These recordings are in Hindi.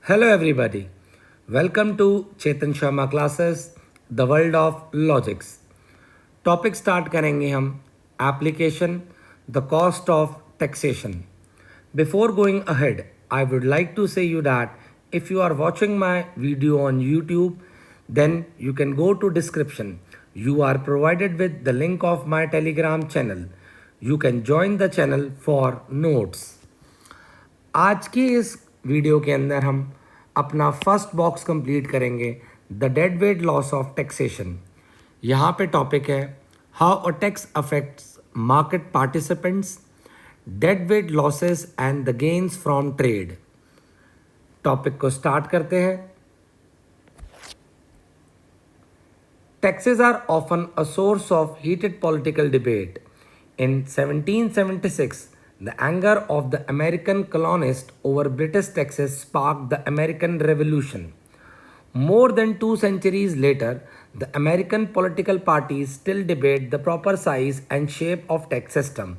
Hello everybody. Welcome to Chetan Sharma classes The World of Logics. Topic start करेंगे हम application the cost of taxation. Before going ahead I would like to say you that if you are watching my video on YouTube then you can go to description. You are provided with the link of my telegram channel. You can join the channel for notes. आज की इस वीडियो के अंदर हम अपना फर्स्ट बॉक्स कंप्लीट करेंगे the dead weight loss of taxation. यहाँ पे टॉपिक है how a tax affects market participants, dead weight losses and the gains from trade. Topic को स्टार्ट करते हैं. Taxes are often a source of heated political debate. In 1776, the anger of the American colonists over British taxes sparked the American Revolution. More than 2 centuries later, the American political parties still debate the proper size and shape of tax system.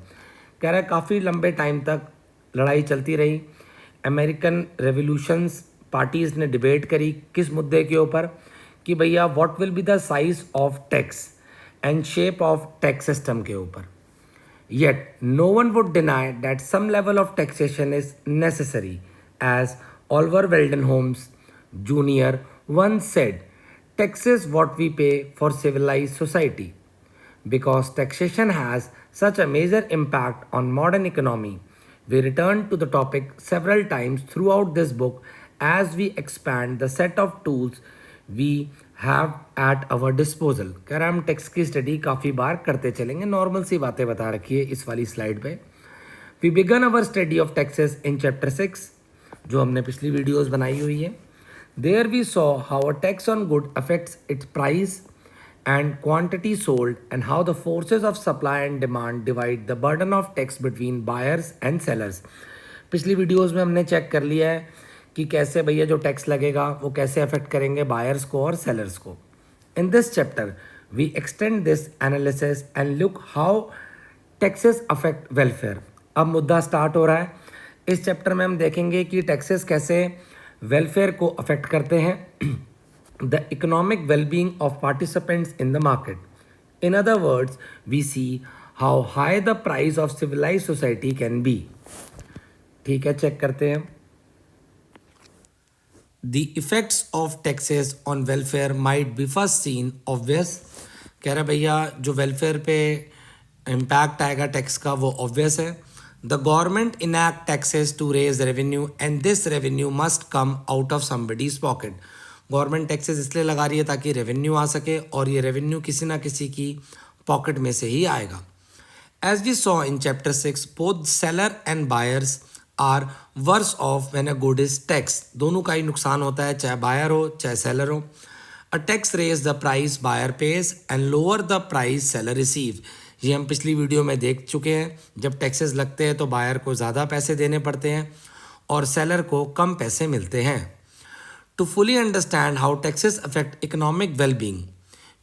कह रहा है काफ़ी लंबे टाइम तक लड़ाई चलती रही. अमेरिकन रेवोल्यूशंस पार्टीज़ ने डिबेट करी किस मुद्दे के ऊपर कि भैया what will be the size of tax and shape of tax system के ऊपर. Yet, no one would deny that some level of taxation is necessary, as Oliver Wendell Holmes Jr. once said, "Tax is what we pay for civilized society." Because taxation has such a major impact on modern economy, we return to the topic several times throughout this book as we expand the set of tools we have at our disposal. कह रहा हम टैक्स की स्टडी काफ़ी बार करते चलेंगे. नॉर्मल सी बातें बता रखी है इस वाली स्लाइड पे. We begin our study of taxes in chapter 6 जो हमने पिछली वीडियोस बनाई हुई है. There we saw how a tax on good affects its price and quantity sold and how the forces of supply and demand divide the burden of tax between buyers and sellers. पिछली वीडियोस में हमने चेक कर लिया है कि कैसे भैया जो टैक्स लगेगा वो कैसे अफेक्ट करेंगे बायर्स को और सेलर्स को. In this chapter we extend this analysis and look how taxes affect welfare. अब मुद्दा स्टार्ट हो रहा है. इस चैप्टर में हम देखेंगे कि टैक्सेस कैसे वेलफेयर को अफेक्ट करते हैं, the economic wellbeing of participants in the market. In other words we see how high the price of civilise society can be. ठीक है, चेक करते हैं. The effects of taxes on welfare might be first seen obvious. कह रहा भैया जो वेलफेयर पे इम्पैक्ट आएगा टैक्स का वो ऑब्वियस है. The government enact taxes to raise revenue and this revenue must come out of somebody's pocket. Government taxes इसलिए लगा रही है ताकि रेवेन्यू आ सके और ये रेवेन्यू किसी ना किसी की पॉकेट में से ही आएगा. As we saw in chapter 6, both seller and buyers are worse off when a good is tax. दोनों का ही नुकसान होता है, चाहे बायर हो चाहे सेलर हो. A tax raise the price buyer pays and lower the price seller receive. ये हम पिछली वीडियो में देख चुके हैं. जब टैक्सेस लगते हैं तो बायर को ज़्यादा पैसे देने पड़ते हैं और सेलर को कम पैसे मिलते हैं. To fully understand how taxes affect economic wellbeing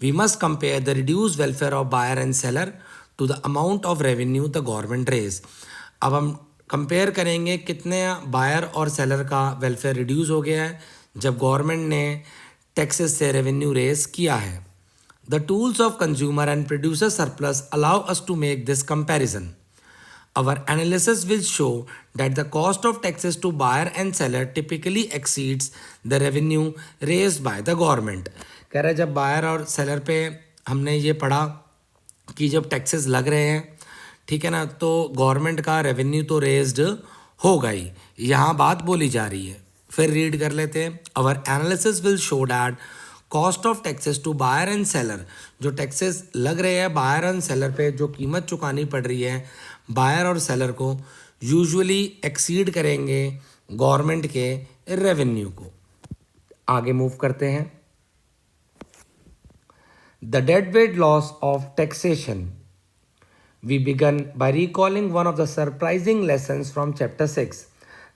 we must compare the reduce welfare of buyer and seller to the amount of revenue the government raise. अब हम कंपेयर करेंगे कितने बायर और सेलर का वेलफेयर रिड्यूस हो गया है जब गवर्नमेंट ने टैक्सेस से रेवेन्यू रेज किया है. The tools of consumer and producer surplus allow us to make this comparison. Our analysis will show that the cost of taxes to buyer and seller typically exceeds the revenue raised by the government. कह रहे जब बायर और सेलर पे हमने ये पढ़ा कि जब टैक्सेस लग रहे हैं, ठीक है ना, तो गवर्नमेंट का रेवेन्यू तो रेज्ड होगा ही. यहाँ बात बोली जा रही है. फिर रीड कर लेते हैं. Our analysis will show that cost of taxes to buyer and seller, जो टैक्सेस लग रहे हैं बायर एंड सेलर पे, जो कीमत चुकानी पड़ रही है बायर और सेलर को, यूजुअली एक्सीड करेंगे गवर्नमेंट के रेवेन्यू को. आगे मूव करते हैं. The dead weight loss of taxation. We began by recalling one of the surprising lessons from chapter 6.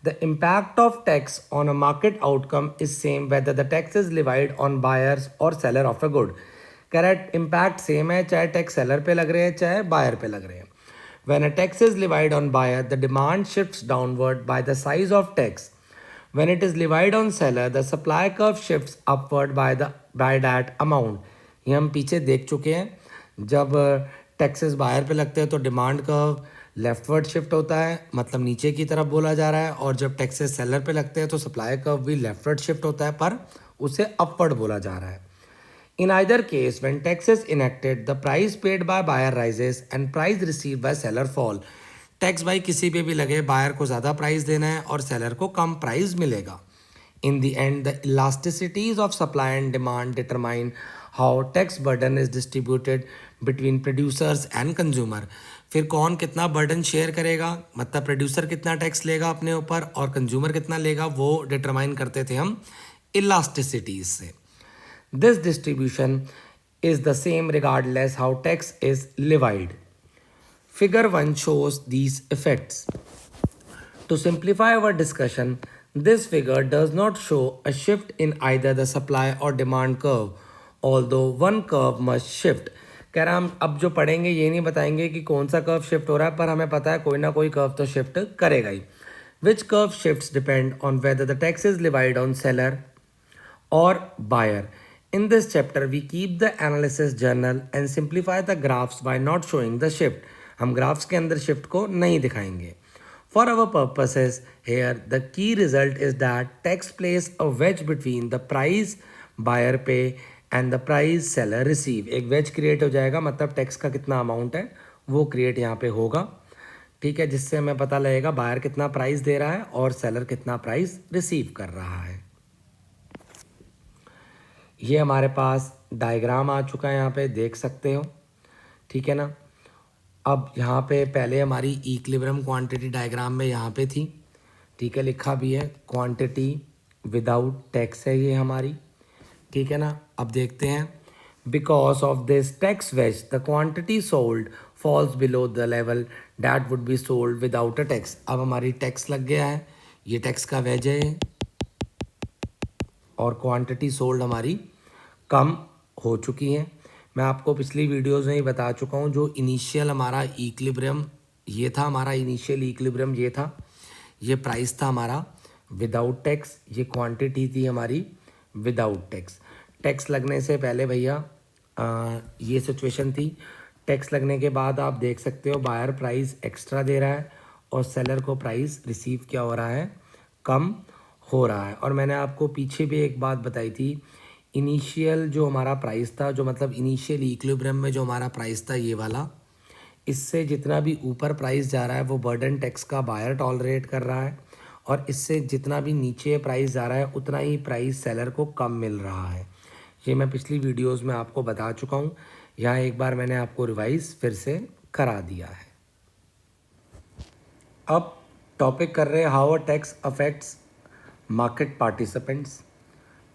The impact of tax on a market outcome is same whether the tax is levied on buyers or seller of a good. Correct, impact same है चाहे टैक्स सेलर पे लग रहे हैं चाहे बायर पे लग रहे हैं. When a tax is levied on buyer, the demand shifts downward by the size of tax. When it is levied on seller, the supply curve shifts upward by that amount. ये हम पीछे देख चुके हैं, जब टैक्सेस बायर पे लगते हैं तो डिमांड कर्व लेफ्टवर्ड शिफ्ट होता है, मतलब नीचे की तरफ बोला जा रहा है, और जब टैक्सेस सेलर पे लगते हैं तो सप्लाई कर्व भी लेफ्टवर्ड शिफ्ट होता है, पर उसे अपवर्ड बोला जा रहा है. In either case, when tax is enacted, the price paid by buyer rises and price received by seller fall. Tax भाई किसी पे भी लगे, बायर को ज़्यादा प्राइस देना है और सेलर को कम प्राइस मिलेगा. In the end, the elasticities of supply and demand determine how tax burden is distributed between producers and consumer. फिर कौन कितना बर्डन शेयर करेगा, मतलब प्रोड्यूसर कितना टैक्स लेगा अपने ऊपर और कंज्यूमर कितना लेगा, वो डिटरमाइन करते थे हम इलास्टिसिटीज से. This distribution is the same regardless how tax is levied. Figure 1 shows these effects. To simplify our discussion, this figure does not show a shift in either the supply or demand curve, although one curve must shift. कह रहा हम अब जो पढ़ेंगे ये नहीं बताएंगे कि कौन सा कर्व शिफ्ट हो रहा है, पर हमें पता है कोई ना कोई कर्व तो शिफ्ट करेगा ही. Which curve shifts depend on whether the tax is levied on seller or buyer. In this chapter, we keep the analysis journal and simplify the graphs by not showing the shift. हम graphs के अंदर shift को नहीं दिखाएंगे. For our purposes here, the key result is that tax plays a wedge between the price buyer pay and the price seller receive. एक wedge create हो जाएगा, मतलब टैक्स का कितना अमाउंट है वो create यहाँ पे होगा, ठीक है, जिससे हमें पता लगेगा बायर कितना प्राइस दे रहा है और सेलर कितना प्राइस रिसीव कर रहा है. ये हमारे पास डायग्राम आ चुका है, यहाँ पे देख सकते हो, ठीक है ना. अब यहाँ पे पहले हमारी इक्विलिब्रियम क्वांटिटी डायग्राम में यहाँ पे थी, ठीक है, लिखा भी है क्वांटिटी विदाउट टैक्स है ये हमारी, ठीक है ना. अब देखते हैं, because of this tax wedge the quantity sold falls below the level that would be sold without a tax. अब हमारी टैक्स लग गया है, ये टैक्स का वेज है और क्वांटिटी सोल्ड हमारी कम हो चुकी है. मैं आपको पिछली वीडियोस में ही बता चुका हूँ, जो इनिशियल हमारा इक्विलिब्रियम ये था, हमारा इनिशियल इक्विलिब्रियम ये था, ये प्राइस था हमारा विदाउट टैक्स, ये क्वांटिटी थी हमारी विदाउट टैक्स. टैक्स लगने से पहले भैया ये सिचुएशन थी. टैक्स लगने के बाद आप देख सकते हो बायर प्राइस एक्स्ट्रा दे रहा है और सेलर को प्राइस रिसीव क्या हो रहा है, कम हो रहा है. और मैंने आपको पीछे भी एक बात बताई थी, इनिशियल जो हमारा प्राइस था, जो मतलब इनिशियल इक्विलिब्रियम में जो हमारा प्राइस था ये वाला, इससे जितना भी ऊपर प्राइस जा रहा है वो बर्डन टैक्स का बायर टॉलरेट कर रहा है, और इससे जितना भी नीचे प्राइस जा रहा है उतना ही प्राइस सेलर को कम मिल रहा है. ये मैं पिछली वीडियोस में आपको बता चुका हूँ, यहाँ एक बार मैंने आपको रिवाइज फिर से करा दिया है. अब टॉपिक कर रहे हैं how a tax affects market participants,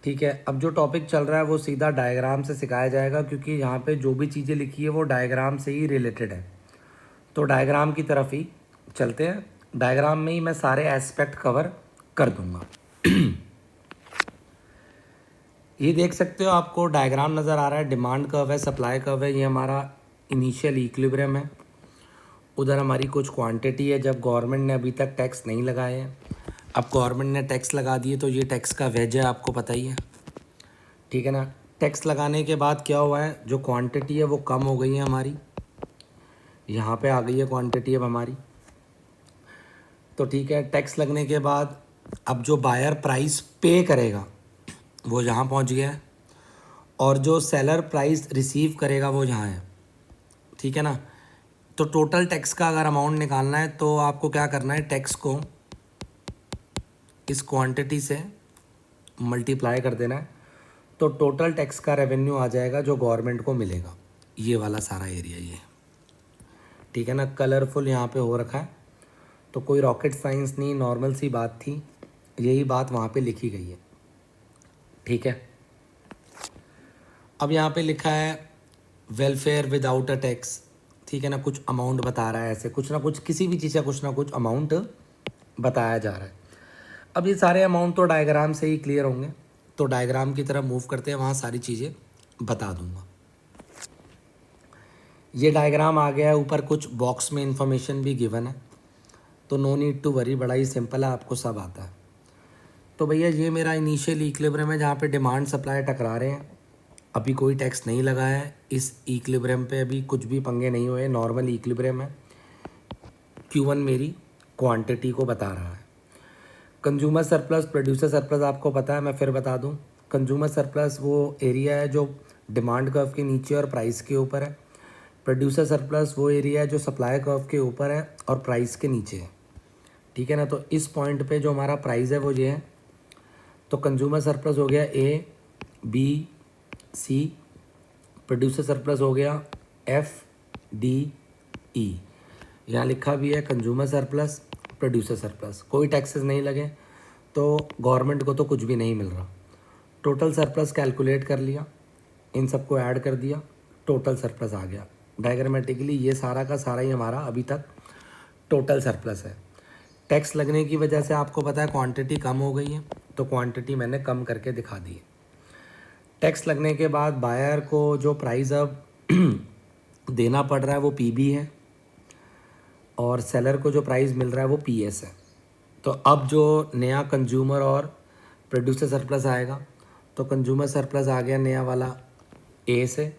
ठीक है. अब जो टॉपिक चल रहा है वो सीधा डायग्राम से सिखाया जाएगा, क्योंकि यहाँ पे जो भी चीज़ें लिखी है वो डायग्राम से ही रिलेटेड है. तो डायग्राम की तरफ ही चलते हैं, डायग्राम में ही मैं सारे एस्पेक्ट कवर कर दूंगा. ये देख सकते हो, आपको डायग्राम नज़र आ रहा है, डिमांड कर्व है, सप्लाई कर्व है, ये हमारा इनिशियल इक्विलिब्रियम है. उधर हमारी कुछ क्वांटिटी है जब गवर्नमेंट ने अभी तक टैक्स नहीं लगाए हैं. अब गवर्नमेंट ने टैक्स लगा दिए तो ये टैक्स का वेज है, आपको पता ही है, ठीक है ना. टैक्स लगाने के बाद क्या हुआ है, जो क्वांटिटी है वो कम हो गई है हमारी, यहाँ पे आ गई है क्वांटिटी अब हमारी, तो ठीक है. टैक्स लगने के बाद अब जो बायर प्राइस पे करेगा वो यहाँ पहुँच गया है, और जो सेलर प्राइस रिसीव करेगा वो यहाँ है, ठीक है ना. तो टोटल टैक्स का अगर अमाउंट निकालना है तो आपको क्या करना है, टैक्स को इस क्वांटिटी से मल्टीप्लाई कर देना है, तो टोटल टैक्स का रेवेन्यू आ जाएगा जो गवर्नमेंट को मिलेगा. ये वाला सारा एरिया ये, ठीक है ना, कलरफुल यहाँ पे हो रखा है, तो कोई रॉकेट साइंस नहीं, नॉर्मल सी बात थी, यही बात वहाँ पे लिखी गई है, ठीक है. अब यहाँ पे लिखा है वेलफेयर विदाउट अ टैक्स, ठीक है ना, कुछ अमाउंट बता रहा है, ऐसे कुछ ना कुछ, किसी भी चीज़ का कुछ ना कुछ अमाउंट बताया जा रहा है. अब ये सारे अमाउंट तो डायग्राम से ही क्लियर होंगे, तो डायग्राम की तरफ मूव करते हैं, वहाँ सारी चीज़ें बता दूंगा. ये डायग्राम आ गया है, ऊपर कुछ बॉक्स में इंफॉर्मेशन भी गिवन है, तो नो नीड टू वरी, बड़ा ही सिंपल है, आपको सब आता है. तो भैया ये मेरा इनिशियल इक्विलिब्रियम है जहाँ पे डिमांड सप्लाई टकरा रहे हैं। अभी कोई टैक्स नहीं लगा है इस इक्विलिब्रियम पे, अभी कुछ भी पंगे नहीं हुए, नॉर्मल इक्विलिब्रियम है। Q1 मेरी क्वांटिटी को बता रहा है। कंज्यूमर सरप्लस, प्रोड्यूसर सरप्लस आपको पता है, मैं फिर बता दूं। कंज्यूमर सरप्लस वो एरिया है जो डिमांड कर्व के नीचे और प्राइस के ऊपर है। प्रोड्यूसर सरप्लस वो एरिया है जो सप्लाई कर्व के ऊपर है और प्राइस के नीचे है। ठीक है ना। तो इस पॉइंट पे जो हमारा प्राइस है वो ये है। तो कंज्यूमर सरप्लस हो गया ए, बी, सी। प्रोड्यूसर सरप्लस हो गया एफ, डी, ई। यहाँ लिखा भी है कंज्यूमर सरप्लस, प्रोड्यूसर सरप्लस। कोई टैक्सेस नहीं लगे तो गवर्नमेंट को तो कुछ भी नहीं मिल रहा। टोटल सरप्लस कैलकुलेट कर लिया, इन सबको ऐड कर दिया, टोटल सरप्लस आ गया। डायग्रामेटिकली ये सारा का सारा ही हमारा अभी तक टोटल सरप्लस है। टैक्स लगने की वजह से आपको पता है क्वांटिटी कम हो गई है, तो क्वांटिटी मैंने कम करके दिखा दी है। टैक्स लगने के बाद बायर को जो प्राइस अब देना पड़ रहा है वो पीबी है और सेलर को जो प्राइस मिल रहा है वो पीएस है। तो अब जो नया कंज्यूमर और प्रोड्यूसर सरप्लस आएगा, तो कंज्यूमर सरप्लस आ गया नया वाला ए से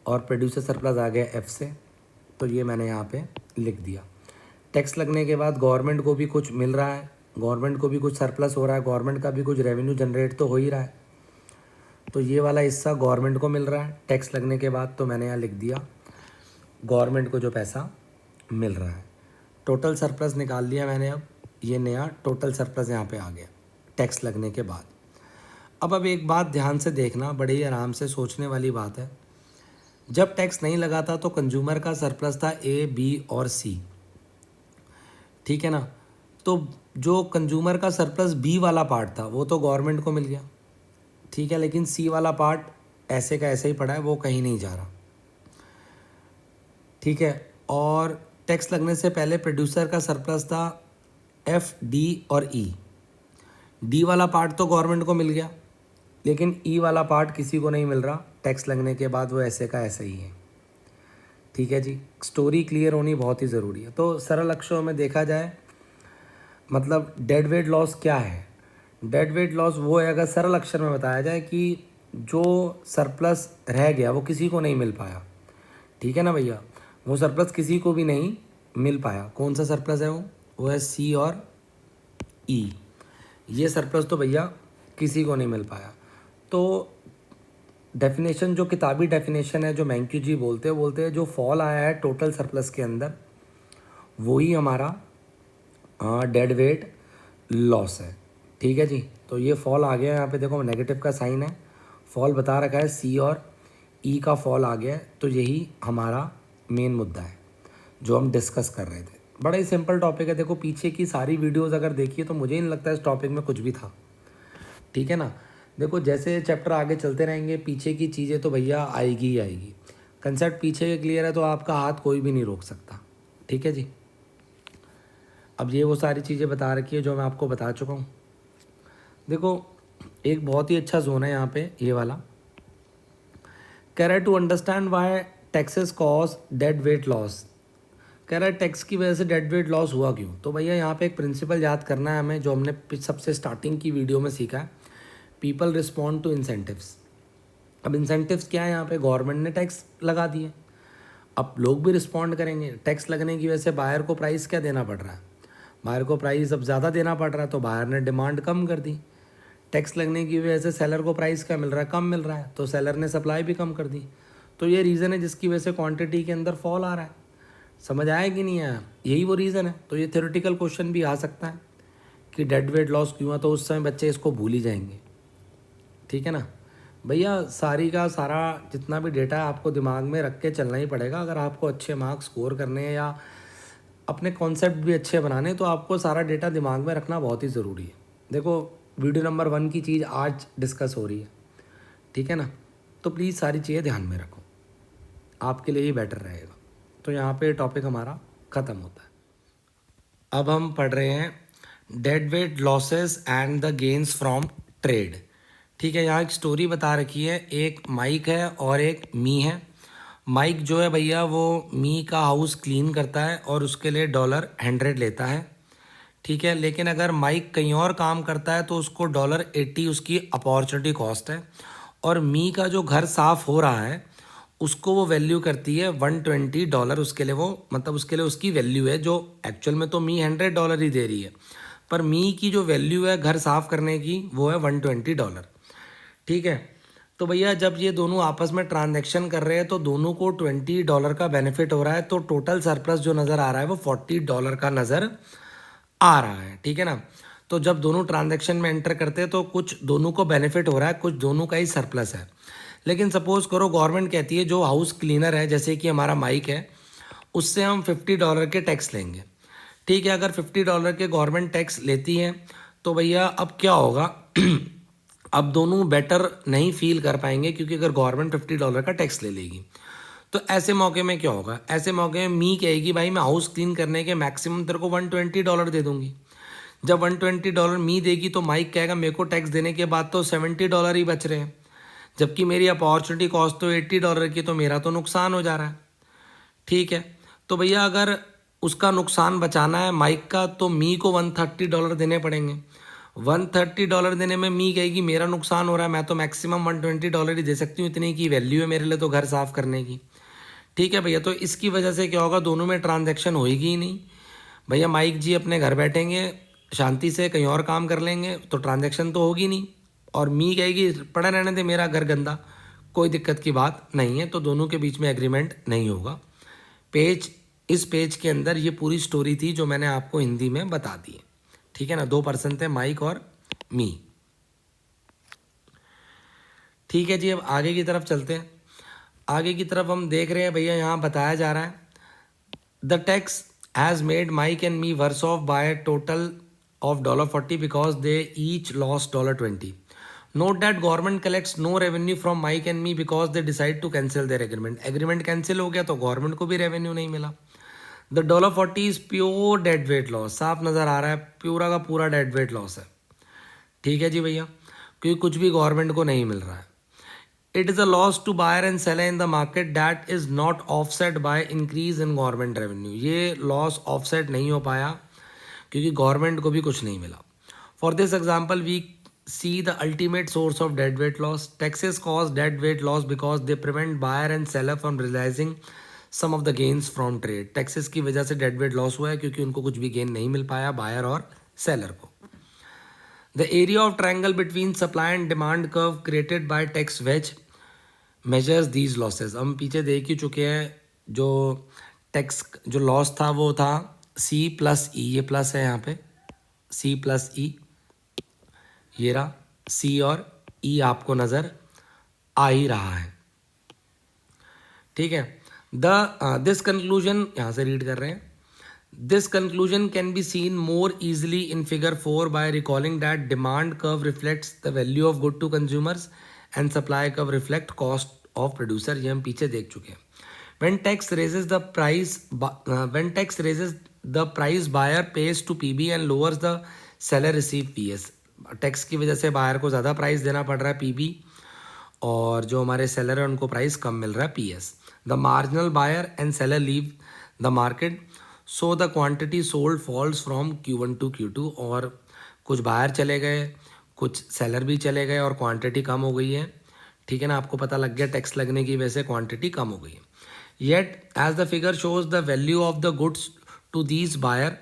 और प्रोड्यूसर सरप्लस आ गया एफ से। तो ये मैंने यहाँ पे लिख दिया। टैक्स लगने के बाद गवर्नमेंट को भी कुछ मिल रहा है, गवर्नमेंट को भी कुछ सरप्लस हो रहा है, गवर्नमेंट का भी कुछ रेवेन्यू जनरेट तो हो ही रहा है। तो ये वाला हिस्सा गवर्नमेंट को मिल रहा है टैक्स लगने के बाद। तो मैंने यहाँ लिख दिया गवर्नमेंट को जो पैसा मिल रहा है। टोटल सरप्लस निकाल दिया मैंने। अब ये नया टोटल सरप्लस यहाँ पे आ गया टैक्स लगने के बाद। अब एक बात ध्यान से देखना, बड़े ही आराम से सोचने वाली बात है। जब टैक्स नहीं लगा था तो कंज्यूमर का सरप्लस था ए, बी और सी। ठीक है ना। तो जो कंज्यूमर का सरप्लस बी वाला पार्ट था वो तो गवर्नमेंट को मिल गया, ठीक है। लेकिन सी वाला पार्ट ऐसे का ऐसे ही पड़ा है, वो कहीं नहीं जा रहा, ठीक है। और टैक्स लगने से पहले प्रोड्यूसर का सरप्लस था एफ, डी और ई। डी वाला पार्ट तो गवर्नमेंट को मिल गया, लेकिन ई वाला पार्ट किसी को नहीं मिल रहा। टैक्स लगने के बाद वो ऐसे का ऐसे ही है, ठीक है जी। स्टोरी क्लियर होनी बहुत ही ज़रूरी है। तो सरल अक्षरों में देखा जाए, मतलब डेड वेट लॉस क्या है। डेड वेट लॉस वो है, अगर सरल अक्षर में बताया जाए, कि जो सरप्लस रह गया वो किसी को नहीं मिल पाया, ठीक है ना भैया। वो सरप्लस किसी को भी नहीं मिल पाया। कौन सा सरप्लस है वो है सी और ई। ये सरप्लस तो भैया किसी को नहीं मिल पाया। तो डेफिनेशन, जो किताबी डेफिनेशन है, जो मैंक्यू जी बोलते हैं जो फॉल आया है टोटल सरप्लस के अंदर, वही हमारा डेड वेट लॉस है, ठीक है जी। तो ये फॉल आ गया, यहाँ पे देखो नेगेटिव का साइन है, फॉल बता रखा है, सी और ई का फॉल आ गया है। तो यही हमारा मेन मुद्दा है जो हम डिस्कस कर रहे थे। बड़ा ही सिंपल टॉपिक है। देखो पीछे की सारी वीडियोस अगर देखिए तो मुझे नहीं लगता इस टॉपिक में कुछ भी था, ठीक है ना। देखो जैसे चैप्टर आगे चलते रहेंगे, पीछे की चीज़ें तो भैया आएगी ही आएगी। कंसेप्ट पीछे के क्लियर है तो आपका हाथ कोई भी नहीं रोक सकता, ठीक है जी। अब ये वो सारी चीज़ें बता रखी है जो मैं आपको बता चुका हूँ। देखो एक बहुत ही अच्छा जोन है यहाँ पे, ये वाला कह रहा है to understand why taxes cause dead weight loss. कह रहा है टैक्स की वजह से डेड वेट लॉस हुआ क्यों। तो भैया यहाँ पे एक प्रिंसिपल याद करना है हमें, जो हमने सबसे स्टार्टिंग की वीडियो में सीखा है। People respond to incentives. अब इंसेंटिव्स क्या है, यहाँ पे गवर्नमेंट ने टैक्स लगा दिए, अब लोग भी रिस्पॉन्ड करेंगे। टैक्स लगने की वजह से बायर को प्राइस क्या देना पड़ रहा है, बायर को प्राइस अब ज़्यादा देना पड़ रहा है, तो बायर ने डिमांड कम कर दी। टैक्स लगने की वजह से सेलर को प्राइस क्या मिल रहा है, कम मिल रहा है, तो सेलर ने सप्लाई भी कम कर दी। तो ये रीज़न है जिसकी वजह से क्वांटिटी के अंदर फॉल आ रहा है। समझ आया कि नहीं आया, यही वो रीज़न है। तो ये थ्योरेटिकल क्वेश्चन भी आ सकता है कि डेड वेट लॉस क्यों है, तो उस समय बच्चे इसको भूल ही जाएंगे, ठीक है ना भैया। सारी का सारा जितना भी डेटा है आपको दिमाग में रख के चलना ही पड़ेगा। अगर आपको अच्छे मार्क्स स्कोर करने हैं या अपने कॉन्सेप्ट भी अच्छे बनाने, तो आपको सारा डेटा दिमाग में रखना बहुत ही ज़रूरी है। देखो वीडियो नंबर 1 की चीज़ आज डिस्कस हो रही है, ठीक है ना। तो प्लीज़ सारी चीज़ें ध्यान में रखो, आपके लिए ही बेटर रहेगा। तो यहाँ पे टॉपिक हमारा ख़त्म होता है। अब हम पढ़ रहे हैं dead weight losses and the gains from trade, ठीक है। यहाँ एक स्टोरी बता रखी है, एक माइक है और एक मी है। माइक जो है भैया वो मी का हाउस क्लीन करता है और उसके लिए $100 लेता है, ठीक है। लेकिन अगर माइक कहीं और काम करता है तो उसको $80 उसकी अपॉर्चुनिटी कॉस्ट है, और मी का जो घर साफ हो रहा है उसको वो वैल्यू करती है $120। उसके लिए वो मतलब उसके लिए उसकी वैल्यू है, जो एक्चुअल में तो मी $100 ही दे रही है, पर मी की जो वैल्यू है घर साफ करने की वो है $120। ठीक है। तो भैया जब ये दोनों आपस में ट्रांजैक्शन कर रहे हैं तो दोनों को $20 का बेनिफिट हो रहा है, तो टोटल सरप्लस जो नज़र आ रहा है वो $40 का नज़र आ रहा है। ठीक है ना। तो जब दोनों ट्रांजैक्शन में एंटर करते हैं तो कुछ दोनों को बेनिफिट हो रहा है, कुछ दोनों का ही सरप्लस है। लेकिन सपोज करो गवर्नमेंट कहती है जो हाउस क्लीनर है जैसे कि हमारा माइक है, उससे हम $50 के टैक्स लेंगे। ठीक है। अगर $50 के गवर्नमेंट टैक्स लेती है तो भैया अब क्या होगा अब दोनों बेटर नहीं फील कर पाएंगे, क्योंकि अगर गवर्नमेंट $50 का टैक्स ले लेगी तो ऐसे मौके में क्या होगा, ऐसे मौके में मी कहेगी भाई मैं हाउस क्लीन करने के मैक्सिमम तेरे को $120 दे दूंगी। जब $120 मी देगी तो माइक कहेगा मेरे को टैक्स देने के बाद तो $70 ही बच रहे हैं, जबकि मेरी अपॉर्चुनिटी कॉस्ट तो $80 की, तो मेरा तो नुकसान हो जा रहा है। ठीक है। तो भैया अगर उसका नुकसान बचाना है माइक का तो मी को $130 देने पड़ेंगे। $130 देने में मी कहेगी मेरा नुकसान हो रहा है, मैं तो मैक्सिमम $120 ही दे सकती हूँ, इतनी की वैल्यू है मेरे लिए तो घर साफ करने की। ठीक है भैया। तो इसकी वजह से क्या होगा, दोनों में ट्रांजैक्शन होएगी ही नहीं। भैया माइक जी अपने घर बैठेंगे शांति से, कहीं और काम कर लेंगे, तो ट्रांजैक्शन तो होगी नहीं, और मी कहेगी पड़ा रहने दे मेरा घर गंदा, कोई दिक्कत की बात नहीं है, तो दोनों के बीच में एग्रीमेंट नहीं होगा। इस पेज के अंदर ये पूरी स्टोरी थी जो मैंने आपको हिंदी में बता दी है। ठीक है ना। 2 पर्सन थे, माइक और मी। ठीक है जी। अब आगे की तरफ चलते हैं। आगे की तरफ हम देख रहे हैं भैया यहाँ बताया जा रहा है the tax has made Mike and me worse off by total of $40 because they each lost $20. Note that government collects no revenue from Mike and me because they decide to cancel their agreement. Agreement cancel हो गया तो गवर्नमेंट को भी रेवेन्यू नहीं मिला। The $40 is pure dead weight loss. साफ नज़र आ रहा है पूरा का पूरा डेड वेट लॉस है। ठीक है जी भैया, क्योंकि कुछ भी गवर्नमेंट को नहीं मिल रहा है। It is a loss to buyer and seller in the market that is not offset by increase in government revenue. ये लॉस ऑफसेट नहीं हो पाया क्योंकि गवर्नमेंट को भी कुछ नहीं मिला। For this example we see the ultimate source of dead weight loss. Taxes cause dead weight loss because they prevent buyer and seller from realising some of the gains from trade. Taxes की वजह से डेड वेट लॉस हुआ है क्योंकि उनको कुछ भी गेन नहीं मिल पाया बायर और सेलर को। The area of triangle between supply and demand curve created by tax wedge measures these losses. हम पीछे देख ही चुके हैं, जो टैक्स जो लॉस था वो था C+E। ये प्लस है यहाँ पे C+E, ये रहा C और E आपको नज़र आ ही रहा है। ठीक है। दिस कंक्लूजन यहाँ से रीड कर रहे हैं। This conclusion can be seen more easily in figure 4 by recalling that demand curve reflects the value of good to consumers and supply curve reflect cost of producer. ये हम पीछे देख चुके हैं। when tax raises the price buyer pays to PB and lowers the seller receive PS। Tax की वजह से बायर को ज़्यादा प्राइस देना पड़ रहा है PB, और जो हमारे सेलर है उनको प्राइस कम मिल रहा है PS। The marginal buyer and seller leave the market so the quantity sold falls from Q1 to Q2। और कुछ बायर चले गए, कुछ सेलर भी चले गए और क्वांटिटी कम हो गई है। ठीक है ना। आपको पता लग गया टैक्स लगने की वजह से क्वांटिटी कम हो गई है। Yet, as the figure shows, the value of the goods to these buyer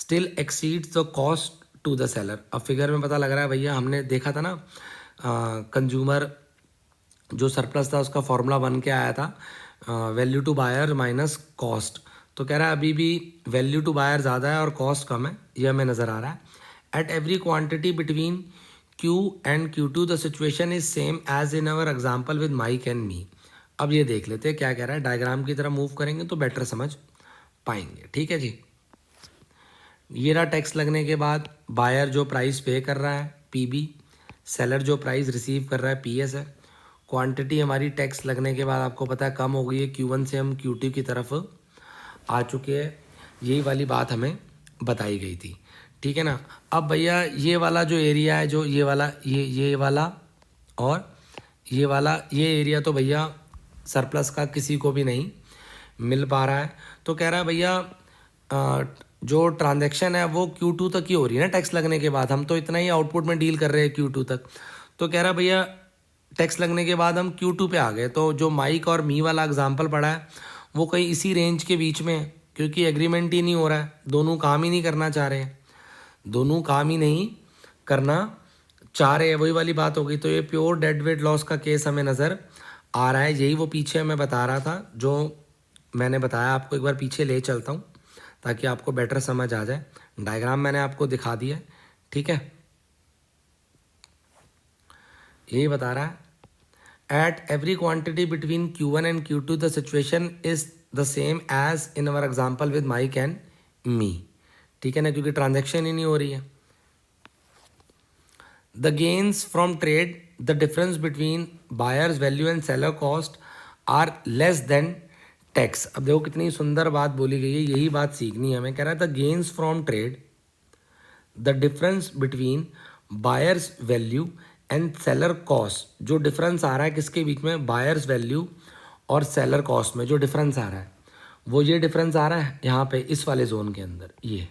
still exceeds the cost to the seller। अब फिगर में पता लग रहा है भैया, हमने देखा था ना कंज्यूमर जो सरप्लस था उसका फॉर्मूला बन के आया था value to buyer minus cost. तो कह रहा है अभी भी वैल्यू टू बायर ज़्यादा है और कॉस्ट कम है, ये हमें नज़र आ रहा है। At every quantity between Q and Q2 the situation is same as in our example with Mike and me. अब ये देख लेते हैं क्या कह रहा है, डायग्राम की तरह मूव करेंगे तो बेटर समझ पाएंगे। ठीक है जी। ये रहा टैक्स लगने के बाद बायर जो प्राइस पे कर रहा है PB, सेलर जो प्राइस रिसीव कर रहा है PS है। क्वांटिटी हमारी टैक्स लगने के बाद आपको पता है कम हो गई है, Q1 से हम Q2 की तरफ आ चुके हैं। यही वाली बात हमें बताई गई थी। ठीक है ना। अब भैया ये वाला जो एरिया है, जो ये वाला और ये वाला ये एरिया तो भैया सरप्लस का किसी को भी नहीं मिल पा रहा है। तो कह रहा है भैया जो ट्रांजैक्शन है वो Q2 तक ही हो रही है ना टैक्स लगने के बाद, हम तो इतना ही आउटपुट में डील कर रहे हैं Q2 तक। तो कह रहा भैया टैक्स लगने के बाद हम Q2 पे आ गए, तो जो माइक और मी वाला एग्जाम्पल पड़ा है वो कहीं इसी रेंज के बीच में है, क्योंकि एग्रीमेंट ही नहीं हो रहा है, दोनों काम ही नहीं करना चाह रहे हैं, दोनों काम ही नहीं करना चाह रहे हैं, वही वाली बात हो गई। तो ये प्योर डेड वेट लॉस का केस हमें नज़र आ रहा है, यही वो पीछे मैं बता रहा था जो मैंने बताया आपको, एक बार पीछे ले चलता हूँ ताकि आपको बेटर समझ आ जाए। डायग्राम मैंने आपको दिखा दिया है, ठीक है, यही बता रहा है at every quantity between Q1 and Q2 the situation is the same as in our example with Mike and me, ठीक है ना, क्योंकि ट्रांजैक्शन ही नहीं हो रही है। The gains from trade, the difference between buyer's value and seller cost are less than tax। अब देखो कितनी सुंदर बात बोली गई है, यही बात सीखनी है हमें। कह रहा था gains from trade, the difference between buyers value and seller cost, जो डिफरेंस आ रहा है किसके बीच में, बायर्स वैल्यू और सेलर कॉस्ट में जो डिफरेंस आ रहा है, वो ये डिफरेंस आ रहा है यहाँ पे इस वाले जोन के अंदर, ये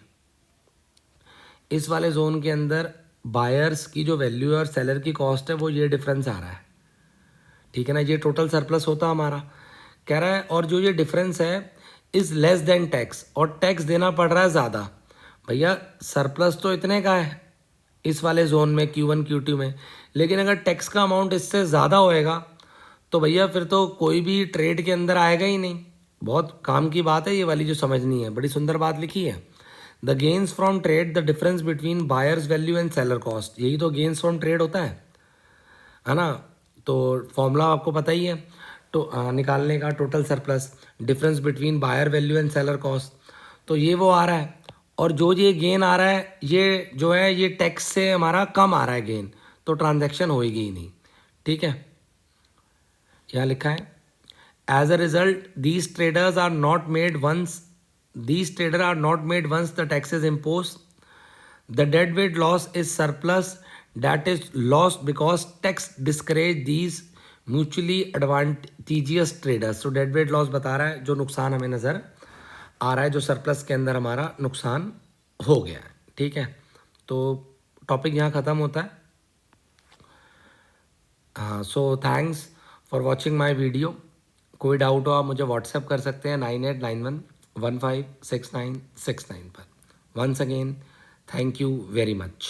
इस वाले जोन के अंदर बायर्स की जो वैल्यू है और सेलर की कॉस्ट है वो ये डिफरेंस आ रहा है, ठीक है ना, ये टोटल सरप्लस होता हमारा। कह रहा है और जो ये डिफरेंस है इज़ लेस देन टैक्स, और टैक्स देना पड़ रहा है ज़्यादा। भैया सरप्लस तो इतने का है इस वाले जोन में Q1 Q2 में, लेकिन अगर टैक्स का अमाउंट इससे ज़्यादा होएगा तो भैया फिर तो कोई भी ट्रेड के अंदर आएगा ही नहीं। बहुत काम की बात है ये वाली जो समझनी है, बड़ी सुंदर बात लिखी है। The gains from trade, the difference between buyers value and seller cost, यही तो गेन्स फ्रॉम ट्रेड होता है ना। तो फॉर्मूला आपको पता ही है, तो निकालने का total surplus difference between buyer value and seller cost, तो ये वो आ रहा है। और जो ये गेन आ रहा है ये जो है ये टैक्स से हमारा कम आ रहा है गेन, तो ट्रांजैक्शन होएगी ही नहीं, ठीक है। यहाँ लिखा है as a result these traders are not made once, these traders are not made once the tax is imposed, the deadweight loss is surplus that is lost because tax discourage these mutually advantageous traders। तो deadweight loss बता रहा है जो नुकसान हमें नज़र आ रहा है, जो सरप्लस के अंदर हमारा नुकसान हो गया है, ठीक है। तो टॉपिक यहाँ ख़त्म होता है। हाँ, so thanks for watching my video. कोई डाउट हो आप मुझे व्हाट्सएप कर सकते हैं 9891156969 पर। Once again thank you very much.